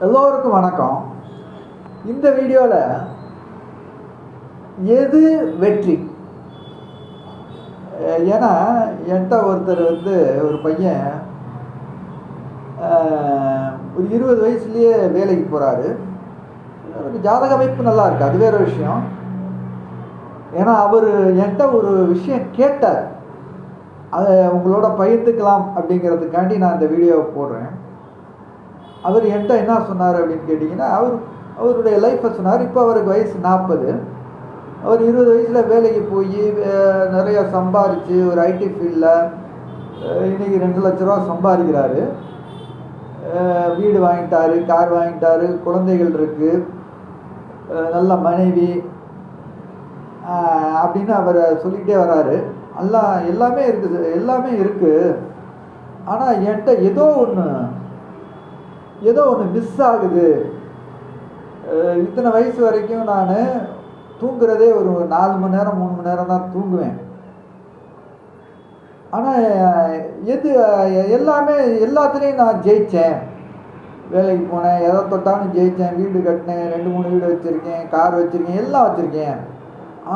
எல்லோருக்கும் வணக்கம். இந்த வீடியோவில் எது வெற்றி? ஏன்னா என்கிட்ட ஒருத்தர் ஒரு பையன் ஒரு 20 வயசுலேயே வேலைக்கு போகிறாரு. அவருக்கு ஜாதக அமைப்பு நல்லா இருக்குது, அது வேறு விஷயம். ஏன்னா அவர் என்கிட்ட ஒரு விஷயம் கேட்டார், அதை உங்களோட பகிர்ந்துக்கலாம் அப்படிங்கிறதுக்காண்டி நான் இந்த வீடியோவை போடுறேன். அவர் என்கிட்ட என்ன சொன்னார் அப்படின்னு கேட்டிங்கன்னா, அவருடைய லைஃப்பை சொன்னார். இப்போ அவருக்கு வயசு 40. அவர் 20 வயசில் வேலைக்கு போய் நிறையா சம்பாரித்து ஒரு ஐடி ஃபீல்டில் இன்றைக்கி 2 லட்ச ரூபா சம்பாதிக்கிறாரு. வீடு வாங்கிட்டாரு, கார் வாங்கிட்டாரு, குழந்தைகள் இருக்குது, நல்ல மனைவி அப்படின்னு அவர் சொல்லிக்கிட்டே வராரு. எல்லாமே இருக்குது. ஆனால் என்கிட்ட ஏதோ ஒன்று மிஸ் ஆகுது. இத்தனை வயசு வரைக்கும் நான் தூங்குறதே ஒரு 4 மணி நேரம் 3 மணி நேரம் தான் தூங்குவேன். ஆனால் எல்லாத்துலேயும் நான் ஜெயித்தேன். வேலைக்கு போனேன், எதை தொட்டாலும் ஜெயித்தேன், வீடு கட்டினேன், 2-3 வீடு வச்சுருக்கேன், கார் வச்சுருக்கேன், எல்லாம் வச்சுருக்கேன்.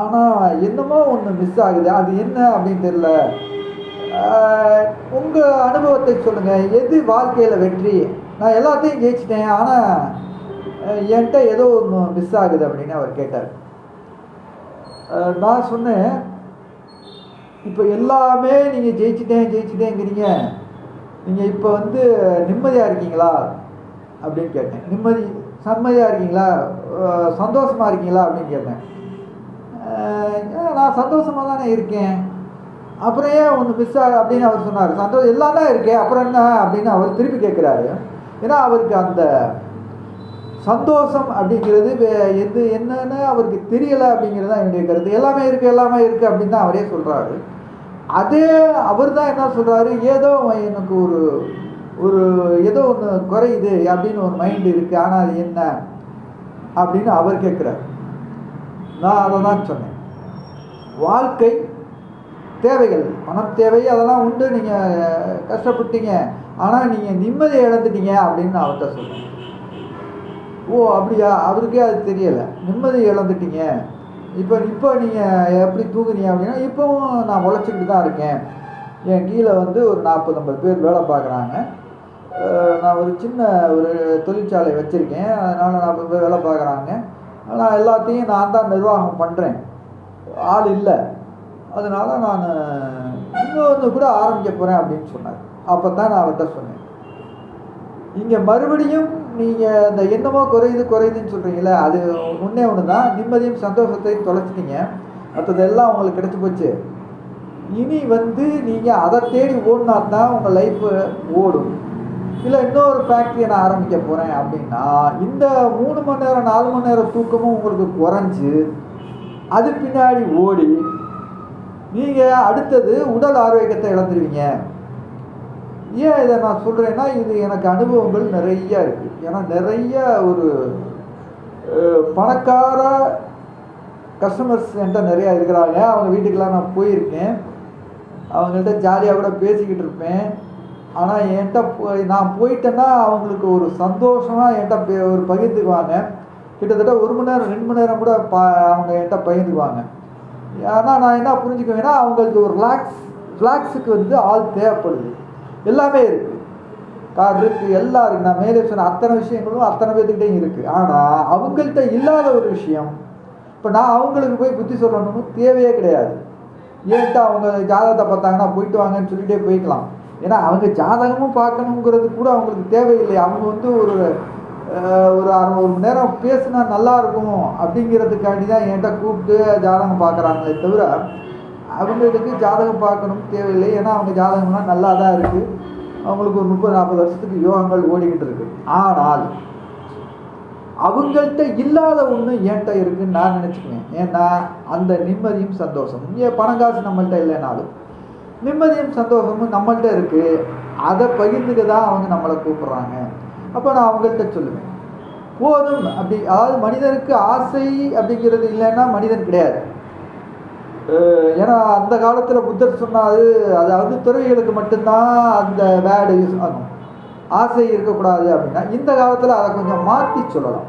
ஆனால் என்னமோ ஒன்று மிஸ் ஆகுது. அது என்ன அப்படின்னு தெரியல. உங்கள் அனுபவத்தை சொல்லுங்கள். எது வாழ்க்கையில் வெற்றி? நான் எல்லாத்தையும் ஜெயிச்சிட்டேன், ஆனால் என்கிட்ட ஏதோ ஒன்று மிஸ் ஆகுது அப்படின்னு அவர் கேட்டார். நான் சொன்னேன், இப்போ எல்லாமே நீங்கள் ஜெயிச்சிட்டேங்கிறீங்க, நீங்கள் இப்போ நிம்மதியாக இருக்கீங்களா அப்படின்னு கேட்டேன். சம்மதியாக இருக்கீங்களா, சந்தோஷமாக இருக்கீங்களா அப்படின்னு கேட்டேன். நான் சந்தோஷமாக தானே இருக்கேன், அப்புறம் ஏன் ஒன்று மிஸ் ஆகுது அப்படின்னு அவர் சொன்னார். சந்தோஷம் எல்லாம் தான் இருக்கேன், அப்புறம் என்ன அப்படின்னு அவர் திருப்பி கேட்குறாரு. ஏன்னா அவருக்கு அந்த சந்தோஷம் அப்படிங்கிறது என்னன்னு அவருக்கு தெரியலை அப்படிங்கிறது தான் என்னுடைய கருத்து. எல்லாமே இருக்குது அப்படின்னு தான் அவரே சொல்கிறாரு. அதே அவர் தான் என்ன சொல்கிறாரு, ஏதோ எனக்கு ஒரு ஏதோ ஒன்று குறையுது அப்படின்னு ஒரு மைண்டு இருக்குது, ஆனால் அது என்ன அப்படின்னு அவர் கேட்குறாரு. நான் அதை தான் சொன்னேன். வாழ்க்கை தேவைகள், பணம் தேவை, அதெல்லாம் உண்டு, நீங்கள் கஷ்டப்பட்டீங்க, ஆனால் நீங்கள் நிம்மதியை இழந்துட்டீங்க அப்படின்னு நான் அவர்கிட்ட சொன்னேன். ஓ அப்படியா, அவருக்கே அது தெரியலை. நிம்மதியை இழந்துட்டீங்க, இப்போ நீங்கள் எப்படி தூங்குறீங்க அப்படின்னா, இப்போவும் நான் உழைச்சிக்கிட்டு தான் இருக்கேன். என் கீழே ஒரு 40-50 பேர் வேலை பார்க்குறாங்க. நான் ஒரு சின்ன தொழிற்சாலை வச்சுருக்கேன், அதனால் 40 பேர் வேலை பார்க்குறாங்க. ஆனால் எல்லாத்தையும் நான் தான் நிர்வாகம் பண்ணுறேன், ஆள் இல்லை. அதனால் நான் இன்னொன்று கூட ஆரம்பிக்க போகிறேன் அப்படின்னு சொன்னார். அப்போ தான் நான் அவர்கிட்ட சொன்னேன், இங்கே மறுபடியும் நீங்கள் இந்த என்னமோ குறையுதுன்னு சொல்கிறீங்களே, அது ஒன்றே ஒன்று தான். நிம்மதியும் சந்தோஷத்தையும் தொலைச்சிட்டீங்க, மற்றதெல்லாம் உங்களுக்கு கிடச்சி போச்சு. இனி நீங்கள் அதை தேடி ஓடினா தான் உங்கள் லைஃப்பு ஓடும். இல்லை இன்னொரு ஃபேக்ட்ரியை நான் ஆரம்பிக்க போகிறேன் அப்படின்னா, இந்த 3 மணி நேரம் 4 மணி நேரம் தூக்கமும் உங்களுக்கு குறைஞ்சி அது பின்னாடி ஓடி நீங்கள் அடுத்தது உடல் ஆரோக்கியத்தை இழந்துருவீங்க. ஏன் இதை நான் சொல்கிறேன்னா, இது எனக்கு அனுபவங்கள் நிறையா இருக்குது. ஏன்னா நிறைய ஒரு பணக்கார கஸ்டமர்ஸ் என்கிட்ட நிறையா இருக்கிறாங்க. அவங்க வீட்டுக்கெலாம் நான் போயிருக்கேன், அவங்கள்ட்ட ஜாலியாக கூட பேசிக்கிட்டு இருப்பேன். ஆனால் நான் போயிட்டேன்னா அவங்களுக்கு ஒரு சந்தோஷமாக என்கிட்ட ஒரு பகிர்ந்துக்குவாங்க. கிட்டத்தட்ட 1 மணி நேரம் 2 மணி நேரம் கூட அவங்க என்கிட்ட பகிர்ந்துக்குவாங்க. ஆனால் நான் என்ன புரிஞ்சுக்குவேன்னா, அவங்களுக்கு ஒரு ரிலாக்ஸுக்கு ஆள் தேவைப்படுது. எல்லாமே இருக்குது, கார் இருக்குது, எல்லாம் இருக்குது. நான் மேலே சொன்ன அத்தனை விஷயங்களும் அத்தனை பேர்த்துக்கிட்டே இருக்குது. ஆனால் அவங்கள்ட்ட இல்லாத ஒரு விஷயம், இப்போ நான் அவங்களுக்கு போய் புத்தி சொல்லணும்னு தேவையே கிடையாது. ஏன்ட்டா அவங்க ஜாதகத்தை பார்த்தாங்கன்னா போயிட்டு வாங்கன்னு சொல்லிகிட்டே போய்க்கலாம். ஏன்னா அவங்க ஜாதகமும் பார்க்கணுங்கிறது கூட அவங்களுக்கு தேவையில்லை. அவங்க ஒரு 1/2 மணி நேரம் பேசுனா நல்லாயிருக்கும் அப்படிங்கிறதுக்காண்டி தான் என்கிட்ட கூப்பிட்டு ஜாதகம் பார்க்குறாங்களே தவிர, அவங்களுக்கு ஜாதகம் பார்க்கணும் தேவையில்லை. ஏன்னா அவங்க ஜாதகம்லாம் நல்லா தான் இருக்குது. அவங்களுக்கு ஒரு 30-40 வருஷத்துக்கு யோகங்கள் ஓடிக்கிட்டு இருக்குது. ஆனால் அவங்கள்ட்ட இல்லாத ஒன்று என்கிட்ட இருக்குதுன்னு நான் நினச்சிக்குவேன். ஏன்னா அந்த நிம்மதியும் சந்தோஷமும், பணம் காசு நம்மள்கிட்ட இல்லைனாலும் நிம்மதியும் சந்தோஷமும் நம்மள்கிட்ட இருக்குது. அதை பகிர்ந்துக்க தான் அவங்க நம்மளை கூப்பிட்றாங்க. அப்போ நான் அவங்கள்ட்ட சொல்லுவேன், போதும் அப்படி. அதாவது மனிதனுக்கு ஆசை அப்படிங்கிறது இல்லைன்னா மனிதன் கிடையாது. ஏன்னா அந்த காலத்தில் புத்தர் சொன்னார், அதாவது துறவிகளுக்கு மட்டும்தான் அந்த வேர்டு யூஸ் ஆகும். ஆசை இருக்கக்கூடாது அப்படின்னா இந்த காலத்தில் அதை கொஞ்சம் மாற்றி சொல்லலாம்.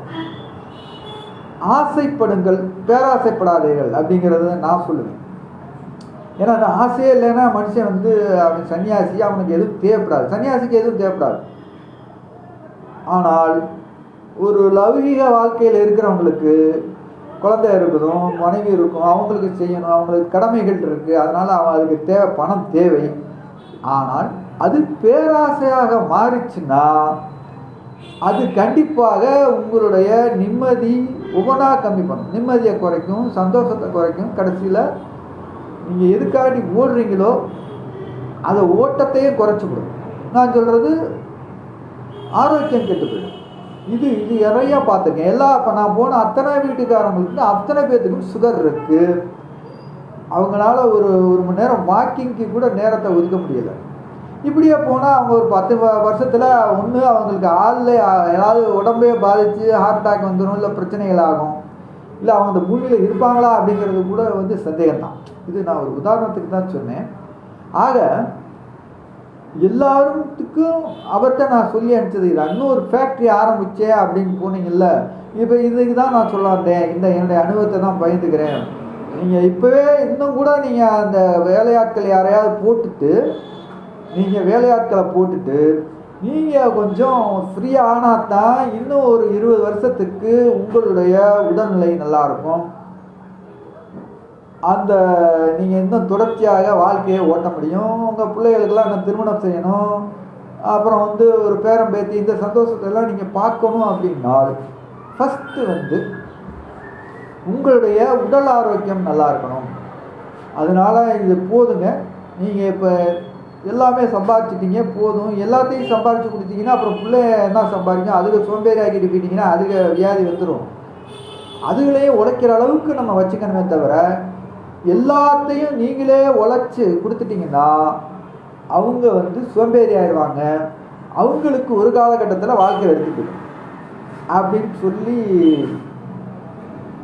ஆசைப்படுங்கள், பேராசைப்படாதீர்கள் அப்படிங்கிறத நான் சொல்லுவேன். ஏன்னா அந்த ஆசையே இல்லைன்னா மனுஷன் வந்து அவன் சன்னியாசி, அவனுக்கு எதுவும் தேவைப்படாது, சன்னியாசிக்கு எதுவும் தேவைப்படாது. ஆனால் ஒரு லௌகீக வாழ்க்கையில் இருக்கிறவங்களுக்கு குழந்தை இருக்கணும், மனைவி இருக்கும், அவங்களுக்கு செய்யணும், அவங்களுக்கு கடமைகள் இருக்குது, அதனால் அதுக்கு பணம் தேவை. ஆனால் அது பேராசையாக மாறிச்சுன்னா அது கண்டிப்பாக உங்களுடைய நிம்மதி ஒவ்வொன்றா கம்மி பண்ணும், நிம்மதியை குறைக்கும், சந்தோஷத்தை குறைக்கும். கடைசியில் நீங்கள் எதுக்காண்டி ஓடுறீங்களோ அதை ஓட்டத்தையே குறைச்சிவிடும். நான் சொல்கிறது ஆரோக்கியம் கெட்டு போயிடும். இது நிறையா பார்த்துருக்கேன். இப்போ நான் போன அத்தனை வீட்டுக்காரங்களுக்கு அத்தனை பேர்த்துக்கும் சுகர் இருக்குது. அவங்களால ஒரு மணி நேரம் வாக்கிங்க்கு கூட நேரத்தை ஒதுக்க முடியலை. இப்படியே போனால் அவங்க ஒரு 10 வருஷத்தில் ஒன்று அவங்களுக்கு ஆளில் ஏதாவது உடம்பே பாதித்து ஹார்ட் அட்டாக் வந்துடும், இல்லை பிரச்சனைகள் ஆகும், இல்லை அவங்க அந்த பூமியில் இருப்பாங்களா அப்படிங்கிறது கூட வந்து சந்தேகம்தான். இது நான் ஒரு உதாரணத்துக்கு தான் சொன்னேன். ஆக எல்லாருக்கும் அவர்கிட்ட நான் சொல்லி அனுப்பிச்சது இது. இன்னொரு ஃபேக்ட்ரி ஆரம்பித்தேன் அப்படின்னு போனீங்கல்ல, இப்போ இதுக்கு தான் நான் சொல்ல வந்தேன். என்னுடைய அனுபவத்தை தான் பயந்துக்கிறேன். நீங்கள் இப்போவே இன்னும் கூட நீங்கள் அந்த வேலையாட்கள் யாரையாவது போட்டுட்டு, நீங்கள் வேலையாட்களை போட்டுட்டு நீங்கள் கொஞ்சம் ஃப்ரீயாக ஆனால் தான் இன்னும் ஒரு 20 வருஷத்துக்கு உங்களுடைய உடல்நிலை நல்லாயிருக்கும். அந்த நீங்கள் இன்னும் தொடர்ச்சியாக வாழ்க்கையை ஓட்ட முடியும். உங்கள் பிள்ளைகளுக்கெல்லாம் இன்னும் திருமணம் செய்யணும், அப்புறம் வந்து ஒரு பேரம் பேத்தி, இந்த சந்தோஷத்தெல்லாம் நீங்கள் பார்க்கணும் அப்படின்னால் ஃபஸ்ட்டு வந்து உங்களுடைய உடல் ஆரோக்கியம் நல்லா இருக்கணும். அதனால் இது போதுங்க. நீங்கள் இப்போ எல்லாமே சம்பாதிச்சிட்டிங்க, போதும், எல்லாத்தையும் சம்பாதிச்சு கொடுத்தீங்கன்னா அப்புறம் பிள்ளை என்ன சம்பாதிக்கும், அதுக்கு சோம்பேறி ஆக்கிட்டு போயிட்டீங்கன்னா அதுக்கு வியாதி வந்துடும். அதுகளையும் உழைக்கிற அளவுக்கு நம்ம வச்சுக்கணுமே தவிர எல்லாத்தையும் நீங்களே உழைச்சி கொடுத்துட்டிங்கன்னா அவங்க வந்து சோம்பேறி ஆயிடுவாங்க. அவங்களுக்கு ஒரு காலகட்டத்தில் வாழ்க்கை எடுத்துக்கிடும் அப்படின்னு சொல்லி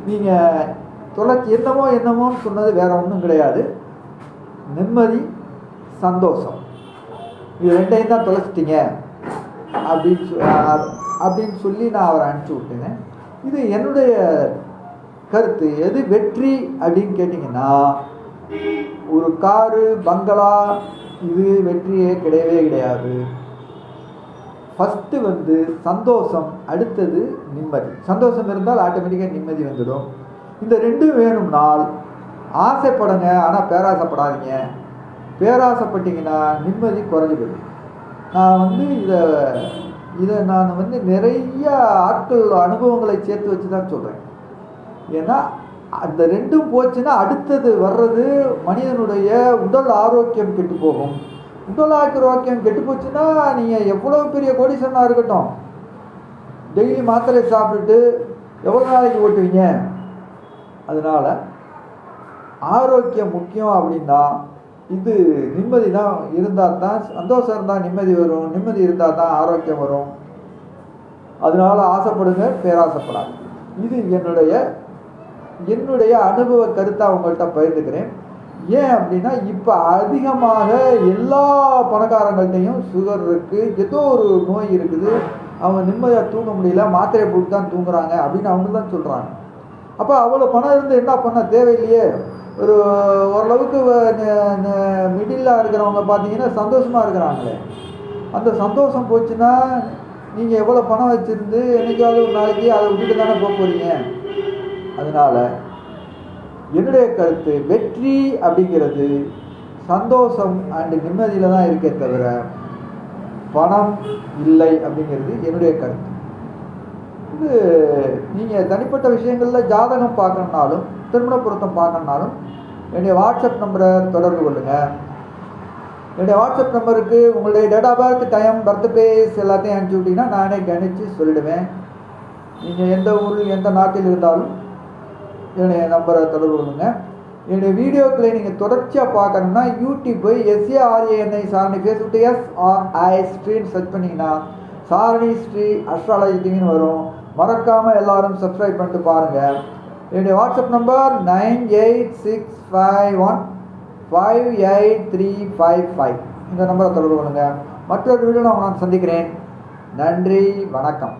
நீங்கள் தொலைச்சி என்னமோன்னு சொன்னது வேற ஒன்றும் கிடையாது. நிம்மதி, சந்தோஷம், இது ரெண்டையும் தான் தொலைச்சிட்டிங்க அப்படின்னு சொல்லி நான் அவரை அனுப்பிச்சி விட்டேன். இது என்னுடைய கருத்து. எது வெற்றி அப்படின்னு கேட்டிங்கன்னா, ஒரு காரு, பங்களா, இது வெற்றியே கிடையவே கிடையாது. ஃபஸ்ட்டு வந்து சந்தோஷம், அடுத்தது நிம்மதி. சந்தோஷம் இருந்தால் ஆட்டோமேட்டிக்காக நிம்மதி வந்துடும். இந்த ரெண்டும் வேணும்னால் ஆசைப்படுங்க, ஆனால் பேராசைப்படாதீங்க. பேராசைப்பட்டீங்கன்னா நிம்மதி குறைஞ்சி போயிடும். நான் வந்து இதை நான் வந்து நிறைய ஆட்கள் அனுபவங்களை சேர்த்து வச்சு தான் சொல்கிறேன். ஏன்னா அந்த ரெண்டும் போச்சுன்னா அடுத்தது வர்றது மனிதனுடைய உடல் ஆரோக்கியம் கெட்டு போகும். உடல் ஆரோக்கியம் கெட்டு போச்சுன்னா நீங்கள் எவ்வளோ பெரிய கோடீஸ்வரனாக இருக்கட்டும், டெய்லி மாத்திரை சாப்பிட்டுட்டு எவ்வளோ நாளைக்கு ஓட்டுவீங்க? அதனால் ஆரோக்கியம் முக்கியம். அப்படின்னா இது நிம்மதி தான் இருந்தால் தான் சந்தோஷம் இருந்தால் நிம்மதி வரும், நிம்மதி இருந்தால் தான் ஆரோக்கியம் வரும். அதனால் ஆசைப்படுங்க, பேராசைப்படாது. இது என்னுடைய அனுபவ கருத்தை அவங்கள்ட்ட பகிர்ந்துக்கிறேன். ஏன் அப்படின்னா இப்போ அதிகமாக எல்லா பணக்காரங்கள்ட்டையும் சுகர் இருக்குது, ஏதோ ஒரு நோய் இருக்குது, அவங்க நிம்மதியாக தூங்க முடியல, மாத்திரை போட்டு தான் தூங்குறாங்க அப்படின்னு அவங்க தான் சொல்கிறாங்க. அப்போ அவ்வளோ பணம் இருந்து என்ன பண்ண தேவையில்லையே. ஓரளவுக்கு மிடிலாக இருக்கிறவங்க பார்த்தீங்கன்னா சந்தோஷமாக இருக்கிறாங்களே. அந்த சந்தோஷம் போச்சுன்னா நீங்கள் எவ்வளோ பணம் வச்சுருந்து என்றைக்காவது ஒரு நாளைக்கு அதை விட்டுட்டு தானே போக போகிறீங்க. அதனால் என்னுடைய கருத்து, வெற்றி அப்படிங்கிறது சந்தோஷம் அண்டு நிம்மதியில் தான் இருக்கே தவிர பணம் இல்லை அப்படிங்கிறது என்னுடைய கருத்து. இது நீங்கள் தனிப்பட்ட விஷயங்களில் ஜாதகம் பார்க்கணுன்னாலும் திருமண பொருத்தம் பார்க்கணுன்னாலும் என்னுடைய வாட்ஸ்அப் நம்பரை தொடர்பு கொள்ளுங்கள். என்னுடைய வாட்ஸ்அப் நம்பருக்கு உங்களுடைய date of birth, time, birth place எல்லாத்தையும் அனுப்பிச்சி விட்டிங்கன்னா நானே கணிச்சு சொல்லிவிடுவேன். நீங்கள் எந்த ஊரில் எந்த நாட்டில் இருந்தாலும் என்னுடைய நம்பரை தொடர்பு கொள்ளுங்கள். என்னுடைய வீடியோக்களை நீங்கள் தொடர்ச்சியாக பார்க்கணுன்னா யூடியூப் போய் SARANI சாரணி, ஃபேஸ்புக் SRI ஸ்ட்ரீன்னு சர்ச் பண்ணிங்கன்னா சாரணி ஸ்ரீ அஸ்ட்ராலஜி டிவின்னு வரும். மறக்காமல் எல்லாரும் சப்ஸ்கிரைப் பண்ணிட்டு பாருங்கள். என்னுடைய வாட்ஸ்அப் நம்பர் 9865158355. இந்த நம்பரை தொடர்பு கொள்ளுங்கள். மற்றொரு வீடியோ நான் சந்திக்கிறேன். நன்றி, வணக்கம்.